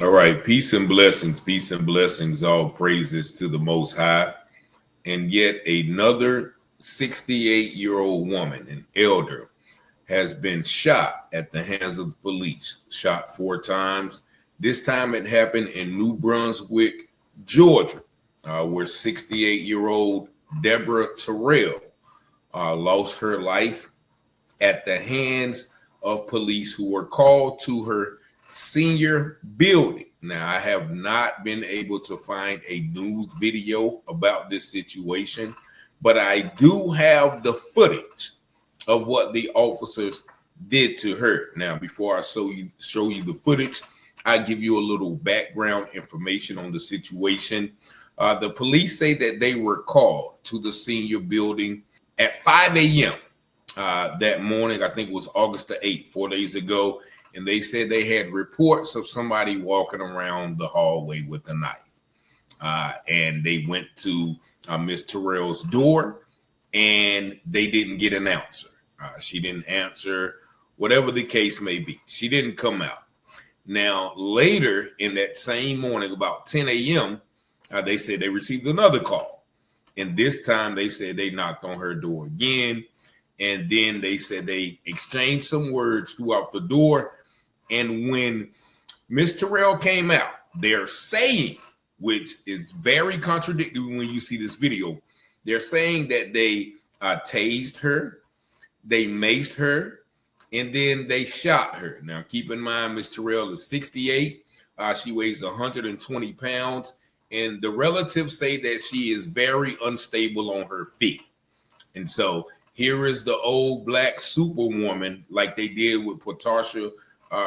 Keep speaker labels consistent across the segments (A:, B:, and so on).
A: All right, peace and blessings, all praises to the Most High. And yet another 68-year-old woman, an elder, has been shot at the hands of the police, shot 4 times. This time it happened in New Brunswick, Georgia, where 68-year-old Deborah Terrell lost her life at the hands of police who were called to her senior building. Now, I have not been able to find a news video about this situation, but I do have the footage of what the officers did to her. Now, before I show you the footage, I give you a little background information on the situation. The police say that they were called to the senior building at 5 a.m. That morning. I think it was August the 8th, 4 days ago. And they said they had reports of somebody walking around the hallway with a knife. And they went to Miss Terrell's door and they didn't get an answer. She didn't answer, whatever the case may be. She didn't come out. Now, later in that same morning, about 10 a.m., they said they received another call. And this time they said they knocked on her door again. And then they said they exchanged some words throughout the door. And when Miss Terrell came out, they're saying, which is very contradictory when you see this video, they're saying that they tased her, they maced her, and then they shot her. Now, keep in mind, Miss Terrell is 68. She weighs 120 pounds. And the relatives say that she is very unstable on her feet. And so here is the old black superwoman, like they did with Patasha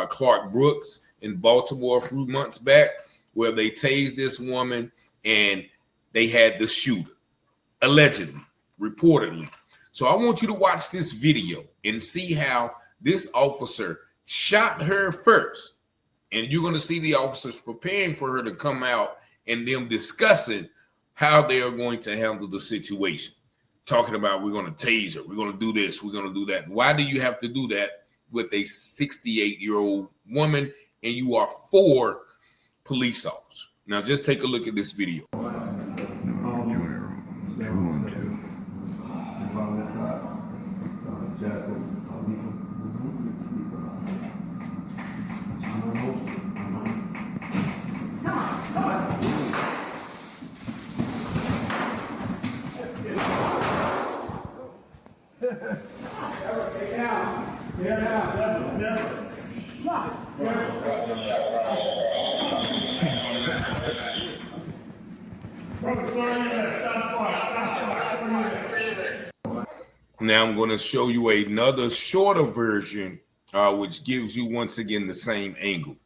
A: Clark Brooks in Baltimore a few months back, where they tased this woman and they had the shooter, allegedly, reportedly. So I want you to watch this video and see how this officer shot her first. And you're going to see the officers preparing for her to come out and them discussing how they are going to handle the situation. Talking about, we're going to tase her, we're going to do this, we're going to do that. Why do you have to do that with a 68-year-old woman and you are 4 police officers? Now, just take a look at this video. Now I'm going to show you another shorter version, which gives you once again the same angle.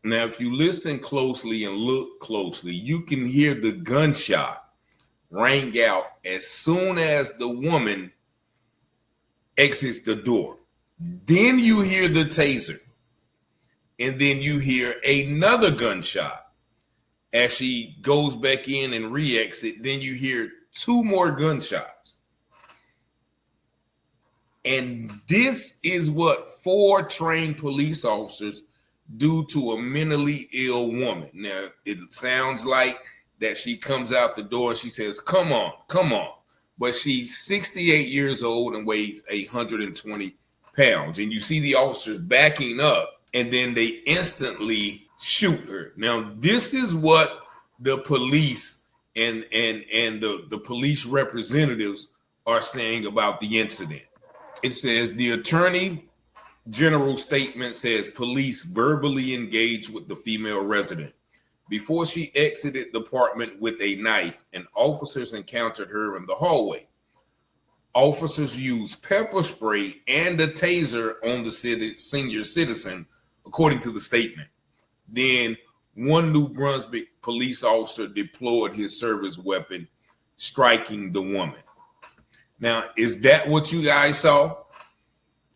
A: Now, if you listen closely and look closely, you can hear the gunshot rang out as soon as the woman exits the door. Then you hear the taser. And then you hear another gunshot as she goes back in and re-exit. Then you hear 2 more gunshots. And this is what 4 trained police officers do to a mentally ill woman. Now, it sounds like that she comes out the door and she says, come on. But she's 68 years old and weighs 120 pounds. And you see the officers backing up and then they instantly shoot her. Now, this is what the police and the police representatives are saying about the incident. It says the attorney general statement says police verbally engaged with the female resident before she exited the apartment with a knife, and officers encountered her in the hallway. Officers used pepper spray and a taser on the senior citizen, according to the statement. Then one New Brunswick police officer deployed his service weapon, striking the woman. Now, is that what you guys saw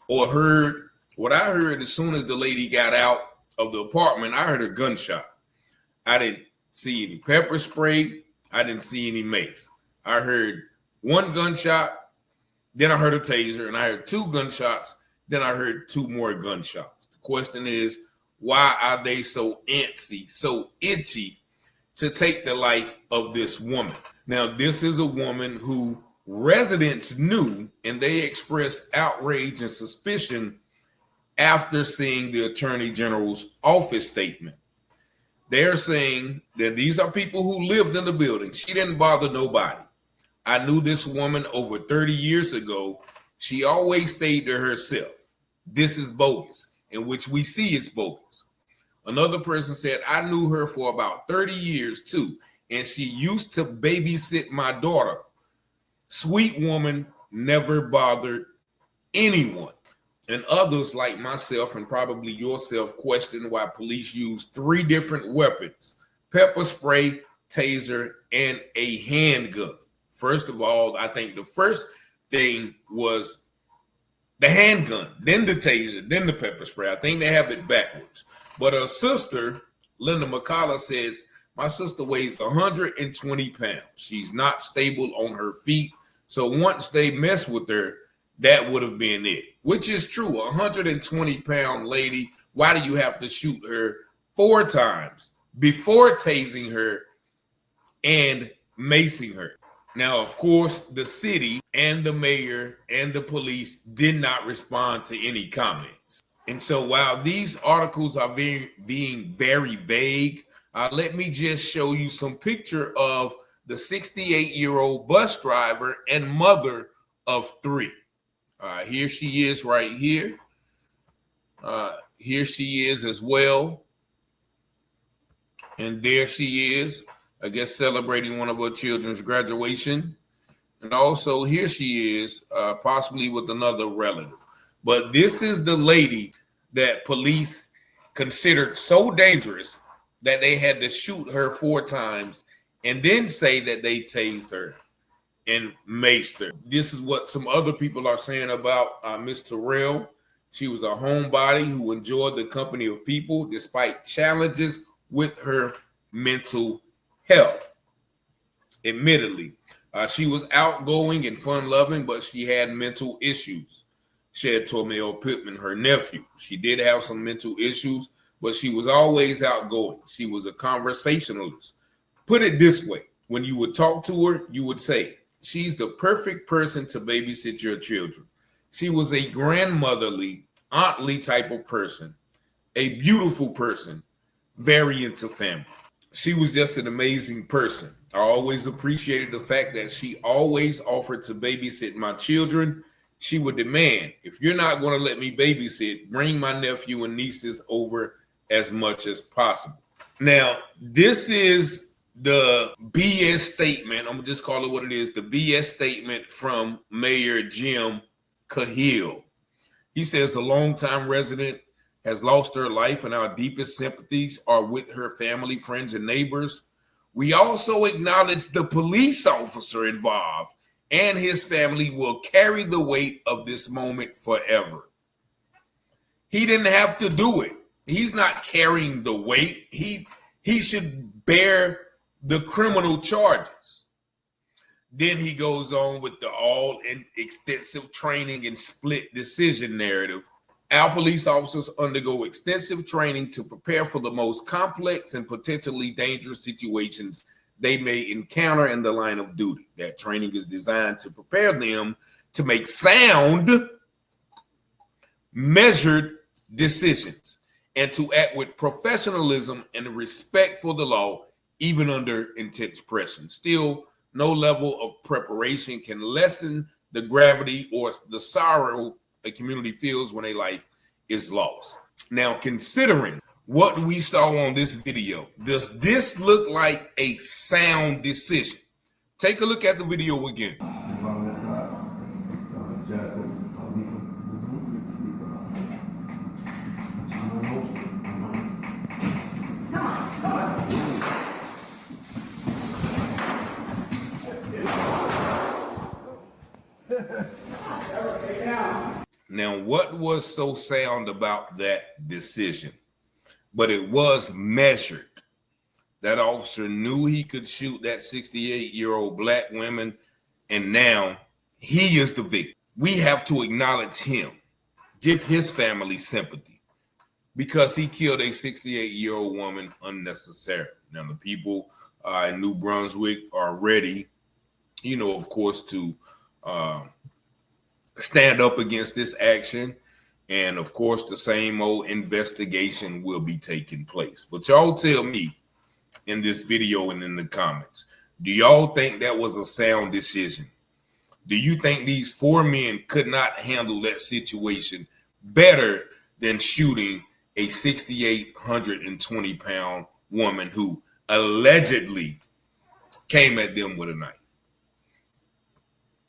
A: or heard? What I heard as soon as the lady got out of the apartment, I heard a gunshot. I didn't see any pepper spray. I didn't see any mace. I heard one gunshot, then I heard a taser, and I heard two gunshots, then I heard two more gunshots. The question is, why are they so antsy, so itchy to take the life of this woman? Now, this is a woman who residents knew, and they expressed outrage and suspicion after seeing the Attorney General's office statement. They're saying that these are people who lived in the building. She didn't bother nobody. I knew this woman over 30 years ago. She always stayed to herself. This is bogus, in which we see it's bogus. Another person said, I knew her for about 30 years too, and she used to babysit my daughter. Sweet woman, never bothered anyone. And others like myself and probably yourself questioned why police used 3 different weapons: pepper spray, taser, and a handgun. First of all, I think the first thing was the handgun, then the taser, then the pepper spray. I think they have it backwards. But her sister, Linda McCullough, says, my sister weighs 120 pounds. She's not stable on her feet. So once they mess with her, that would have been it, which is true. 120-pound lady, why do you have to shoot her 4 times before tasing her and macing her? Now, of course, the city and the mayor and the police did not respond to any comments. And so while these articles are being very vague, let me just show you some picture of the 68-year-old bus driver and mother of 3. Here she is right here. Here she is as well. And there she is, I guess, celebrating one of her children's graduation. And also here she is, possibly with another relative. But this is the lady that police considered so dangerous that they had to shoot her 4 times and then say that they tased her and maced her. This is what some other people are saying about Miss Terrell. She was a homebody who enjoyed the company of people despite challenges with her mental health. Admittedly, she was outgoing and fun-loving, but she had mental issues, shared Tomeo Pittman, her nephew. She did have some mental issues, but she was always outgoing. She was a conversationalist. Put it this way, when you would talk to her, you would say, she's the perfect person to babysit your children. She was a grandmotherly, auntly type of person, a beautiful person, very into family. She was just an amazing person. I always appreciated the fact that she always offered to babysit my children. She would demand, if you're not going to let me babysit, bring my nephew and nieces over as much as possible. Now, this is the BS statement. I'm going to just call it what it is. The BS statement from Mayor Jim Cahill. He says a longtime resident has lost her life, and our deepest sympathies are with her family, friends, and neighbors. We also acknowledge the police officer involved and his family will carry the weight of this moment forever. He didn't have to do it. He's not carrying the weight. He should bear the criminal charges. Then he goes on with the all extensive training and split decision narrative. Our police officers undergo extensive training to prepare for the most complex and potentially dangerous situations they may encounter in the line of duty. That training is designed to prepare them to make sound, measured decisions and to act with professionalism and respect for the law, even under intense pressure. Still, no level of preparation can lessen the gravity or the sorrow a community feels when a life is lost. Now, considering what we saw on this video, does this look like a sound decision? Take a look at the video again. Now, what was so sound about that decision? But it was measured. That officer knew he could shoot that 68-year-old black woman, and now he is the victim. We have to acknowledge him, give his family sympathy, because he killed a 68-year-old woman unnecessarily. Now, the people in New Brunswick are ready, of course, to stand up against this action. And, of course, the same old investigation will be taking place. But y'all tell me in this video and in the comments, do y'all think that was a sound decision? Do you think these 4 men could not handle that situation better than shooting a 6,820-pound woman who allegedly came at them with a knife?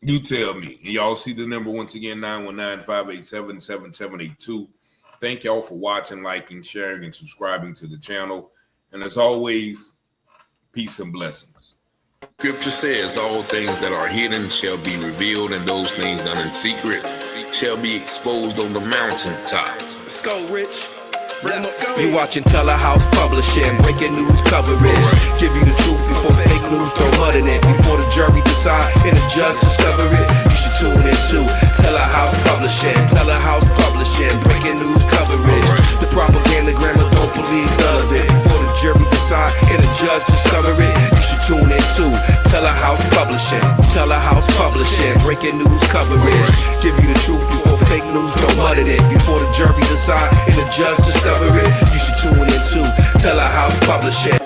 A: You tell me. And y'all see the number once again, 919-587-7782. Thank y'all for watching, liking, sharing, and subscribing to the channel. And as always, peace and blessings. Scripture says all things that are hidden shall be revealed, and those things done in secret shall be exposed on the mountaintop.
B: Let's go, Rich. Let's go. You watching Telehouse Publishing, breaking news coverage. Give you the truth before fake news throw mud in it. Before the jury decide and the judge discover it, you should tune in to Telehouse Publishing. Telehouse Publishing, breaking news coverage. The propaganda grammar, don't believe none of it. Before the jury decide and the judge discover it, you should tune in to Telehouse Publishing. Telehouse Publishing, breaking news coverage. Give you the truth before fake news throw mud in it. Before the jury decide and the judge discover it, you should tune in to Telehouse Publishing.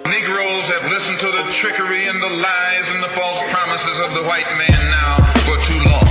C: Negroes have listened to the trickery and the lies and the false promises of the white man now for too long.